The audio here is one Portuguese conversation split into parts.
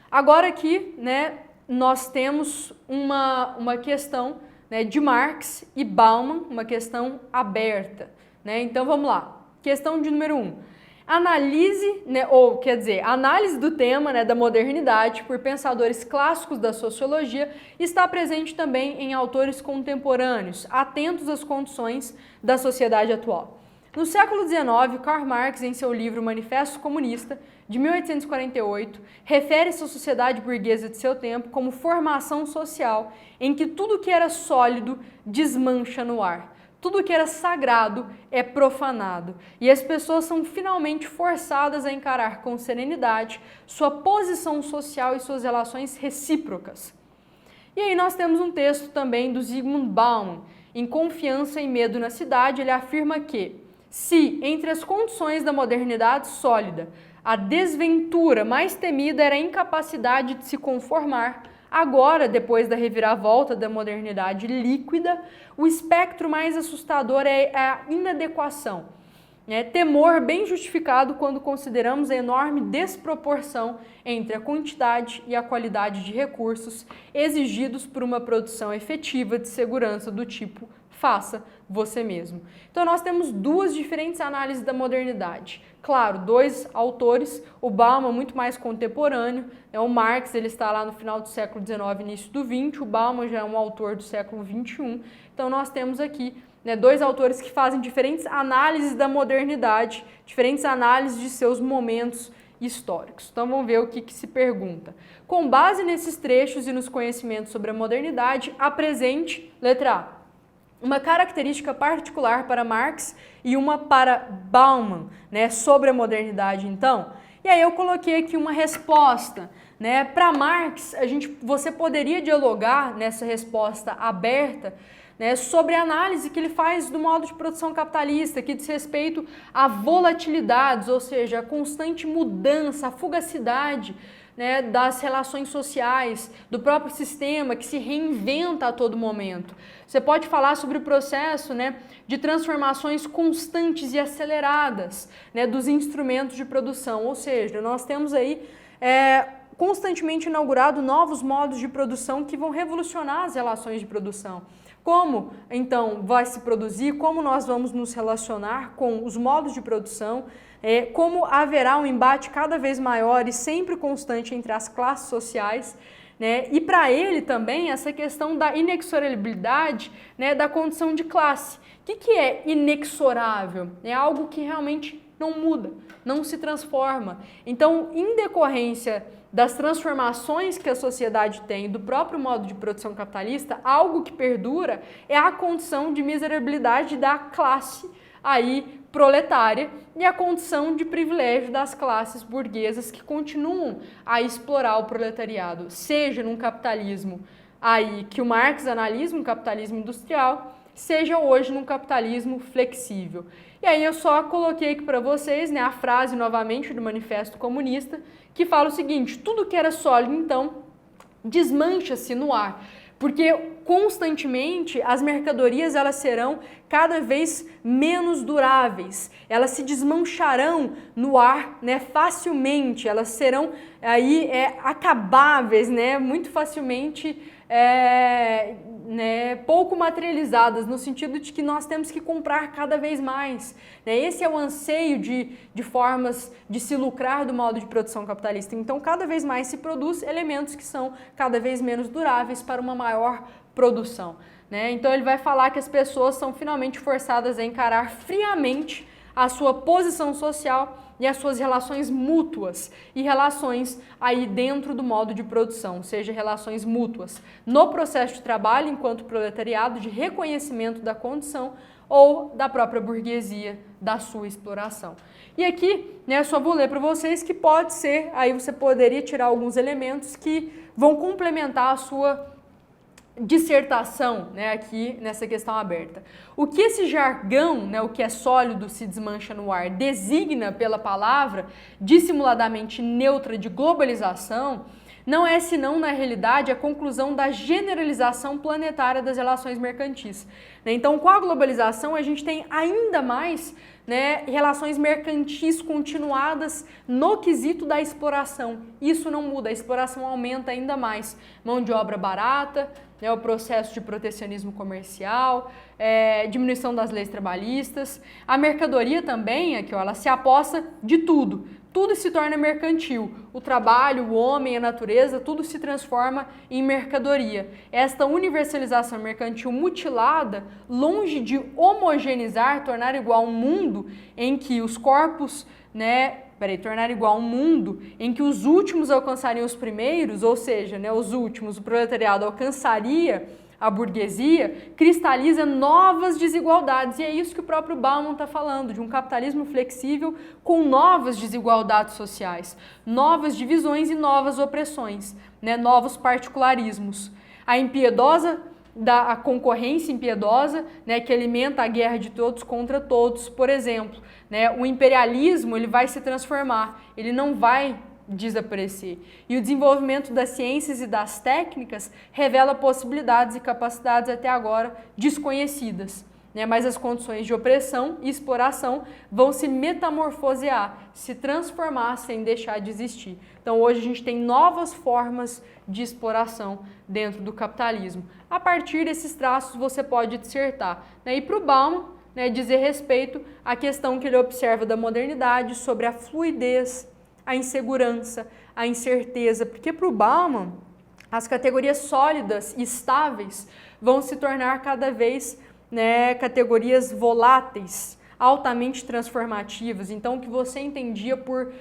Agora aqui, né, nós temos uma questão, né, de Marx e Bauman, uma questão aberta, né? Então vamos lá. Questão de número 1. Analise, né, ou quer dizer, análise do tema, né, da modernidade por pensadores clássicos da sociologia está presente também em autores contemporâneos, atentos às condições da sociedade atual. No século XIX, Karl Marx, em seu livro Manifesto Comunista, de 1848, refere-se à sociedade burguesa de seu tempo como formação social em que tudo que era sólido desmancha no ar. Tudo que era sagrado é profanado e as pessoas são finalmente forçadas a encarar com serenidade sua posição social e suas relações recíprocas. E aí nós temos um texto também do Zygmunt Bauman, em Confiança e Medo na Cidade. Ele afirma que se, entre as condições da modernidade sólida, a desventura mais temida era a incapacidade de se conformar, agora, depois da reviravolta da modernidade líquida, o espectro mais assustador é a inadequação. Temor bem justificado quando consideramos a enorme desproporção entre a quantidade e a qualidade de recursos exigidos por uma produção efetiva de segurança do tipo faça você mesmo. Então nós temos duas diferentes análises da modernidade. Claro, dois autores, o Bauman muito mais contemporâneo, o Marx ele está lá no final do século XIX, início do XX, o Bauman já é um autor do século XXI. Então nós temos aqui, né, dois autores que fazem diferentes análises da modernidade, diferentes análises de seus momentos históricos. Então vamos ver o que se pergunta. Com base nesses trechos e nos conhecimentos sobre a modernidade, apresente, letra A, uma característica particular para Marx e uma para Bauman, né, sobre a modernidade, então. E aí eu coloquei aqui uma resposta, né? Para Marx, você poderia dialogar nessa resposta aberta, né, sobre a análise que ele faz do modo de produção capitalista, que diz respeito a volatilidades, ou seja, a constante mudança, a fugacidade, né, das relações sociais, do próprio sistema que se reinventa a todo momento. Você pode falar sobre o processo, né, de transformações constantes e aceleradas, né, dos instrumentos de produção, ou seja, nós temos aí constantemente inaugurado novos modos de produção que vão revolucionar as relações de produção. Como, então, vai se produzir, como nós vamos nos relacionar com os modos de produção, como haverá um embate cada vez maior e sempre constante entre as classes sociais, né? E para ele também essa questão da inexorabilidade, né, da condição de classe. O que é inexorável? É algo que realmente não muda, não se transforma. Então, em decorrência das transformações que a sociedade tem, do próprio modo de produção capitalista, algo que perdura é a condição de miserabilidade da classe aí proletária e a condição de privilégio das classes burguesas que continuam a explorar o proletariado, seja num capitalismo aí que o Marx analisa, um capitalismo industrial, seja hoje num capitalismo flexível. E aí eu só coloquei aqui para vocês, né, a frase novamente do Manifesto Comunista, que fala o seguinte: tudo que era sólido, então, desmancha-se no ar. Porque constantemente as mercadorias elas serão cada vez menos duráveis, elas se desmancharão no ar, né, facilmente, elas serão aí acabáveis, né, muito facilmente, né, pouco materializadas, no sentido de que nós temos que comprar cada vez mais. Né? Esse é o anseio de formas de se lucrar do modo de produção capitalista. Então, cada vez mais se produz elementos que são cada vez menos duráveis para uma maior produção. Né? Então, ele vai falar que as pessoas são finalmente forçadas a encarar friamente a sua posição social e as suas relações mútuas e relações aí dentro do modo de produção, seja relações mútuas no processo de trabalho enquanto proletariado, de reconhecimento da condição ou da própria burguesia, da sua exploração. E aqui, né, só vou ler para vocês que pode ser, aí você poderia tirar alguns elementos que vão complementar a sua dissertação, né, aqui nessa questão aberta. O que esse jargão, né, o que é sólido se desmancha no ar, designa pela palavra dissimuladamente neutra de globalização, não é senão, na realidade, a conclusão da generalização planetária das relações mercantis. Então, com a globalização, a gente tem ainda mais, né, relações mercantis continuadas no quesito da exploração. Isso não muda, a exploração aumenta ainda mais. Mão de obra barata, né, o processo de protecionismo comercial, diminuição das leis trabalhistas. A mercadoria também, aqui, ó, ela se aposta de tudo. Tudo se torna mercantil. O trabalho, o homem, a natureza, tudo se transforma em mercadoria. Esta universalização mercantil mutilada, longe de homogeneizar, tornar igual um mundo em que os corpos, né, tornar igual um mundo em que os últimos alcançariam os primeiros, ou seja, né, os últimos, o proletariado alcançaria a burguesia, cristaliza novas desigualdades. E é isso que o próprio Bauman está falando, de um capitalismo flexível com novas desigualdades sociais, novas divisões e novas opressões, né, novos particularismos. A impiedosa a concorrência impiedosa, né, que alimenta a guerra de todos contra todos, por exemplo. Né, o imperialismo ele vai se transformar, ele não vai desaparecer. E o desenvolvimento das ciências e das técnicas revela possibilidades e capacidades até agora desconhecidas. Né, mas as condições de opressão e exploração vão se metamorfosear, se transformar sem deixar de existir. Então hoje a gente tem novas formas de exploração dentro do capitalismo. A partir desses traços você pode dissertar. Né, e para o Bauman, né, dizer respeito à questão que ele observa da modernidade sobre a fluidez, a insegurança, a incerteza, porque para o Bauman as categorias sólidas e estáveis vão se tornar cada vez, né, categorias voláteis, altamente transformativas. Então o que você entendia por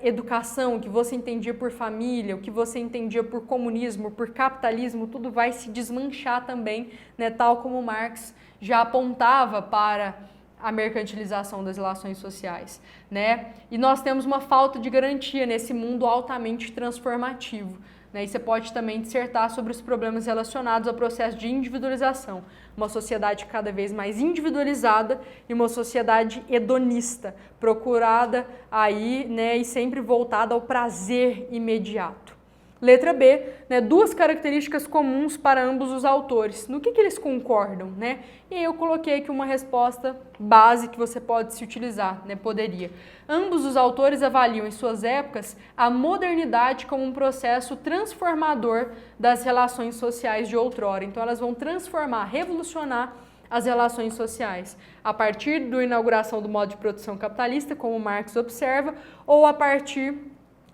educação, o que você entendia por família, o que você entendia por comunismo, por capitalismo, tudo vai se desmanchar também, né, tal como Marx já apontava para a mercantilização das relações sociais, né? E nós temos uma falta de garantia nesse mundo altamente transformativo, né? E você pode também dissertar sobre os problemas relacionados ao processo de individualização, uma sociedade cada vez mais individualizada e uma sociedade hedonista, procurada aí, né, e sempre voltada ao prazer imediato. Letra B, né, duas características comuns para ambos os autores. No que eles concordam, né? E aí eu coloquei aqui uma resposta base que você pode se utilizar, né? Poderia. Ambos os autores avaliam em suas épocas a modernidade como um processo transformador das relações sociais de outrora. Então elas vão transformar, revolucionar as relações sociais, a partir da inauguração do modo de produção capitalista, como Marx observa, ou a partir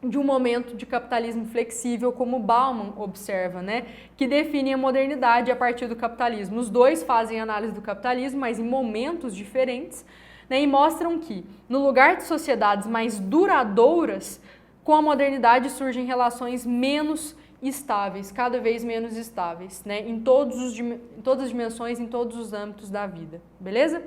de um momento de capitalismo flexível, como Bauman observa, né, que define a modernidade a partir do capitalismo. Os dois fazem análise do capitalismo, mas em momentos diferentes, né, e mostram que, no lugar de sociedades mais duradouras, com a modernidade surgem relações menos estáveis, cada vez menos estáveis, né, em todas as dimensões, em todos os âmbitos da vida. Beleza?